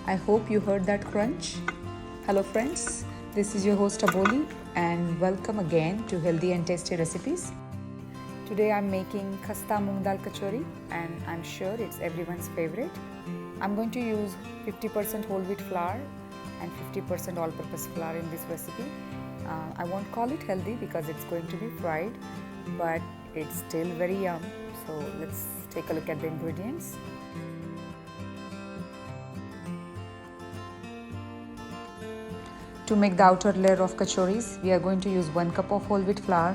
I hope you heard that crunch. Hello friends, this is your host Aboli and welcome again to Healthy and Tasty Recipes. Today I'm making Khasta Moong Dal Kachori and I'm sure it's everyone's favorite. I'm going to use 50% whole wheat flour and 50% all-purpose flour in this recipe. I won't call it healthy because it's going to be fried, but it's still very yum. So let's take a look at the ingredients. To make the outer layer of kachoris, we are going to use 1 cup of whole wheat flour,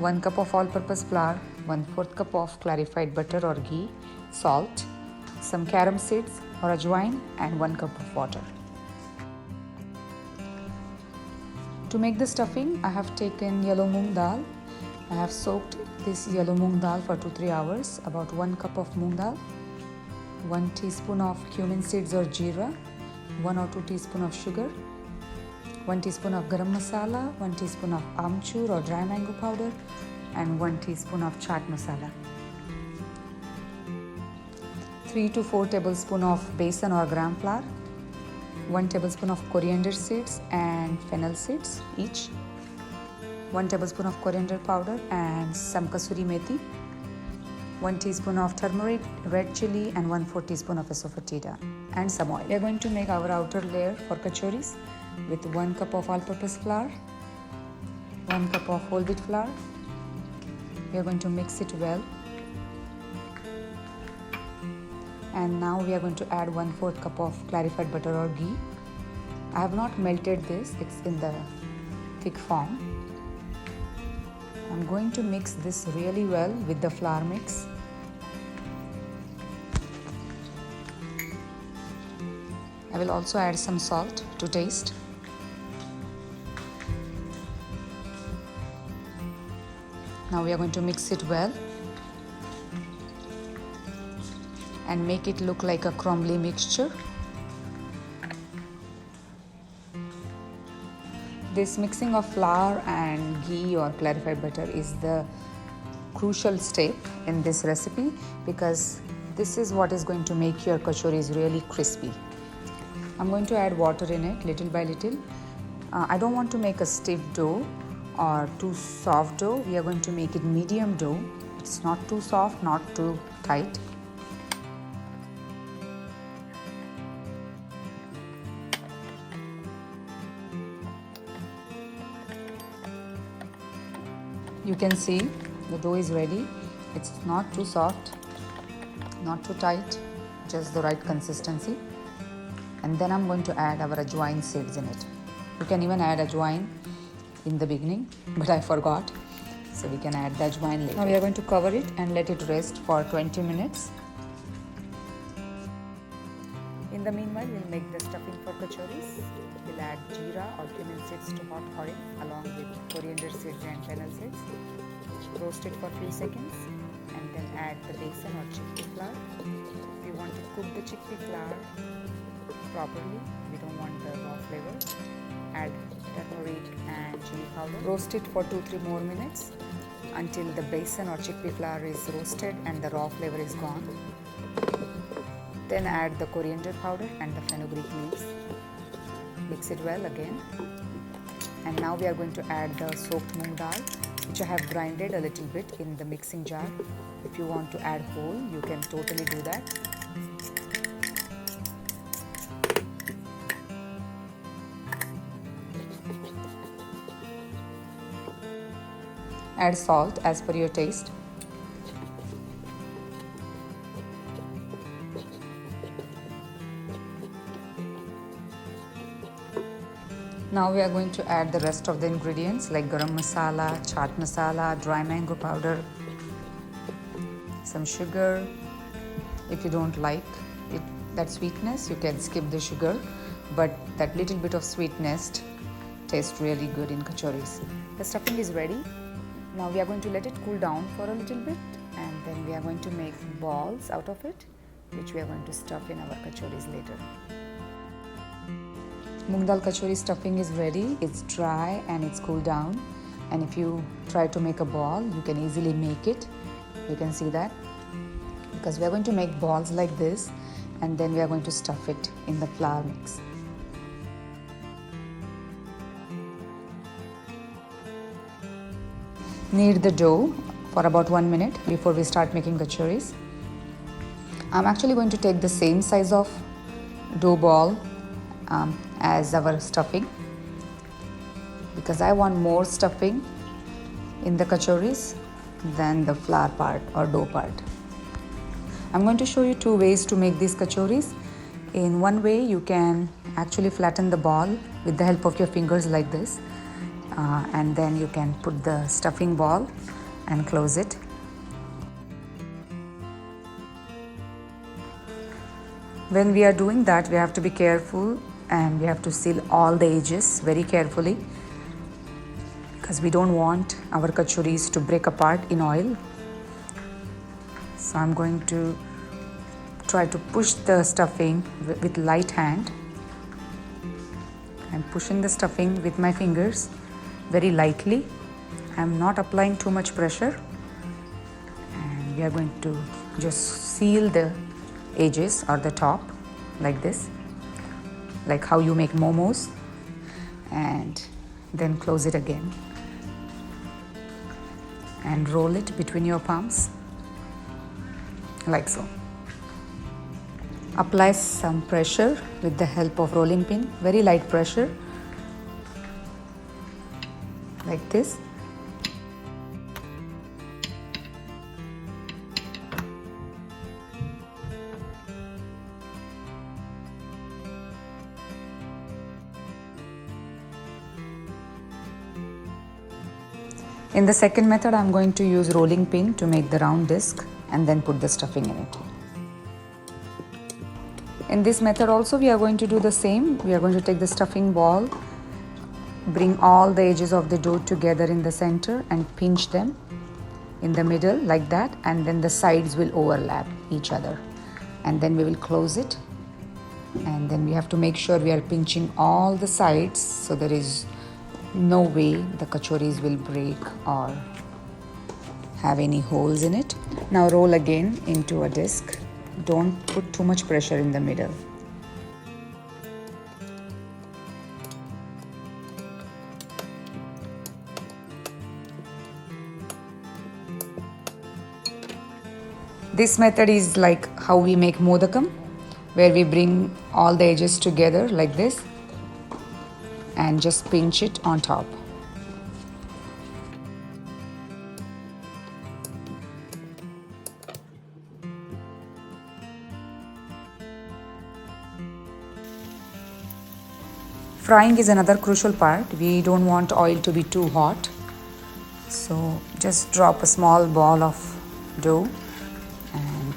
1 cup of all-purpose flour, 1/4 cup of clarified butter or ghee, salt, some carom seeds or ajwain and 1 cup of water. To make the stuffing, I have taken yellow moong dal. I have soaked this yellow moong dal for 2-3 hours, about 1 cup of moong dal, 1 teaspoon of cumin seeds or jeera, 1 or 2 teaspoons of sugar, 1 teaspoon of garam masala, 1 teaspoon of amchur or dry mango powder and 1 teaspoon of chaat masala. 3 to 4 tablespoons of besan or gram flour, 1 tablespoon of coriander seeds and fennel seeds each, 1 tablespoon of coriander powder and some kasuri methi, 1 teaspoon of turmeric, red chilli and 1/4 teaspoon of Asafoetida and some oil. We are going to make our outer layer for kachoris with 1 cup of all-purpose flour, 1 cup of whole wheat flour. We are going to mix it well. And now we are going to add 1/4 cup of clarified butter or ghee. I have not melted this, it's in the thick form. I'm going to mix this really well with the flour mix. I will also add some salt to taste. Now we are going to mix it well and make it look like a crumbly mixture. This mixing of flour and ghee or clarified butter is the crucial step in this recipe because this is what is going to make your kachoris really crispy. I'm going to add water in it little by little. I don't want to make a stiff dough or too soft dough. We are going to make it medium dough. It's not too soft, not too tight. You can see the dough is ready. It's not too soft, not too tight, just the right consistency. And then I'm going to add our ajwain seeds in it. You can even add ajwain in the beginning, but I forgot. So we can add the ajwain later. Now we are going to cover it and let it rest for 20 minutes. In the meanwhile, we'll make the stuffing for kachoris. We'll add jeera or cumin seeds to hot oil along with coriander seeds and fennel seeds. Roast it for a few seconds and then add the besan or chickpea flour. If you want to cook the chickpea flour properly, we don't want the raw flavor, add turmeric and chilli powder. Roast it for 2-3 more minutes until the besan or chickpea flour is roasted and the raw flavor is gone. Then add the coriander powder and the fenugreek leaves. Mix it well again. And now we are going to add the soaked moong dal, which I have grinded a little bit in the mixing jar. If you want to add whole, you can totally do that. Add salt as per your taste. Now we are going to add the rest of the ingredients like garam masala, chaat masala, dry mango powder, some sugar. If you don't like that sweetness, you can skip the sugar, but that little bit of sweetness tastes really good in kachoris. The stuffing is ready. Now we are going to let it cool down for a little bit and then we are going to make balls out of it, which we are going to stuff in our kachoris later. Moong dal kachori stuffing is ready. It's dry and it's cooled down, and if you try to make a ball, you can easily make it. You can see that because we are going to make balls like this and then we are going to stuff it in the flour mix. Knead the dough for about 1 minute before we start making kachoris. I'm actually going to take the same size of dough ball as our stuffing, because I want more stuffing in the kachoris than the flour part or dough part. I'm going to show you 2 ways to make these kachoris. In one way, you can actually flatten the ball with the help of your fingers like this, and then you can put the stuffing ball and close it. When we are doing that, we have to be careful and we have to seal all the edges very carefully, because we don't want our kachoris to break apart in oil. So I'm going to try to push the stuffing with light hand. I'm pushing the stuffing with my fingers very lightly. I'm not applying too much pressure, and we are going to just seal the edges or the top like this, like how you make momos, and then close it again and roll it between your palms like so. Apply some pressure with the help of rolling pin, very light pressure like this. In the second method, I'm going to use rolling pin to make the round disc and then put the stuffing in it. In this method also, we are going to do the same. We are going to take the stuffing ball, bring all the edges of the dough together in the center and pinch them in the middle like that, and then the sides will overlap each other, and then we will close it, and then we have to make sure we are pinching all the sides so there is no way the kachoris will break or have any holes in it. Now roll again into a disc. Don't put too much pressure in the middle. This method is like how we make modakam, where we bring all the edges together like this and just pinch it on top. Frying is another crucial part. We don't want oil to be too hot. So just drop a small ball of dough, and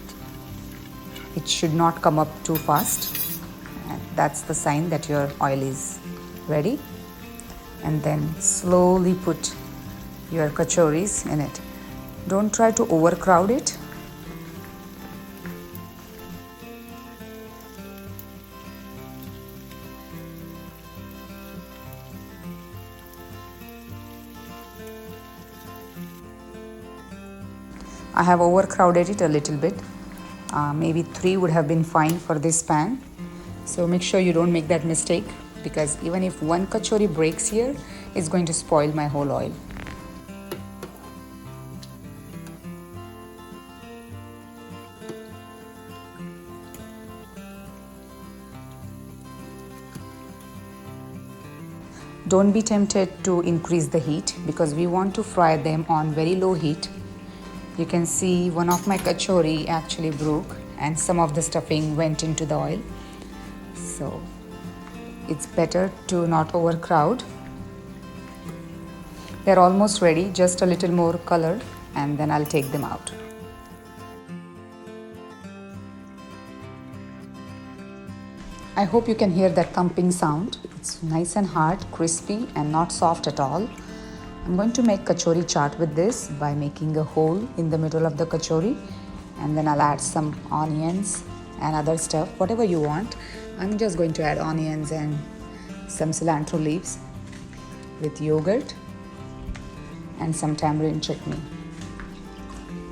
it should not come up too fast. And that's the sign that your oil is ready. And then slowly put your kachoris in it. Don't try to overcrowd it. I have overcrowded it a little bit. Maybe 3 would have been fine for this pan. So make sure you don't make that mistake, because even if one kachori breaks here, it's going to spoil my whole oil. Don't be tempted to increase the heat, because we want to fry them on very low heat. You can see one of my kachori actually broke and some of the stuffing went into the oil. So it's better to not overcrowd. They're almost ready, just a little more color, and then I'll take them out. I hope you can hear that thumping sound. It's nice and hard, crispy, and not soft at all. I'm going to make Kachori Chaat with this by making a hole in the middle of the kachori, and then I'll add some onions and other stuff, whatever you want. I'm just going to add onions and some cilantro leaves with yogurt and some tamarind chutney.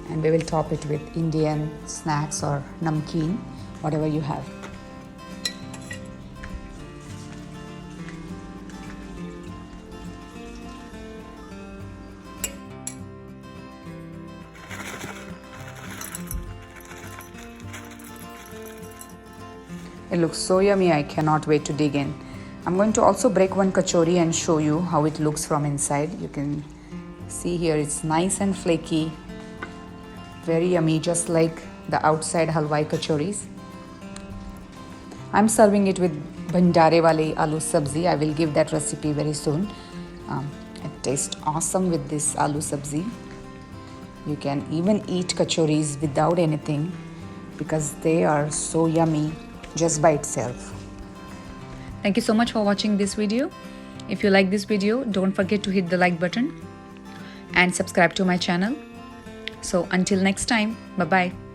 And we will top it with Indian snacks or namkeen. whatever you have. It looks so yummy, I cannot wait to dig in. I'm going to also break one kachori and show you how it looks from inside. You can see here it's nice and flaky, very yummy, just like the outside halwai kachoris. I'm serving it with bhandare wale aloo sabzi. I will give that recipe very soon. It tastes awesome with this aloo sabzi. You can even eat kachoris without anything because they are so yummy just by itself. Thank you so much for watching this video. If you like this video, don't forget to hit the like button and subscribe to my channel. So until next time, bye bye.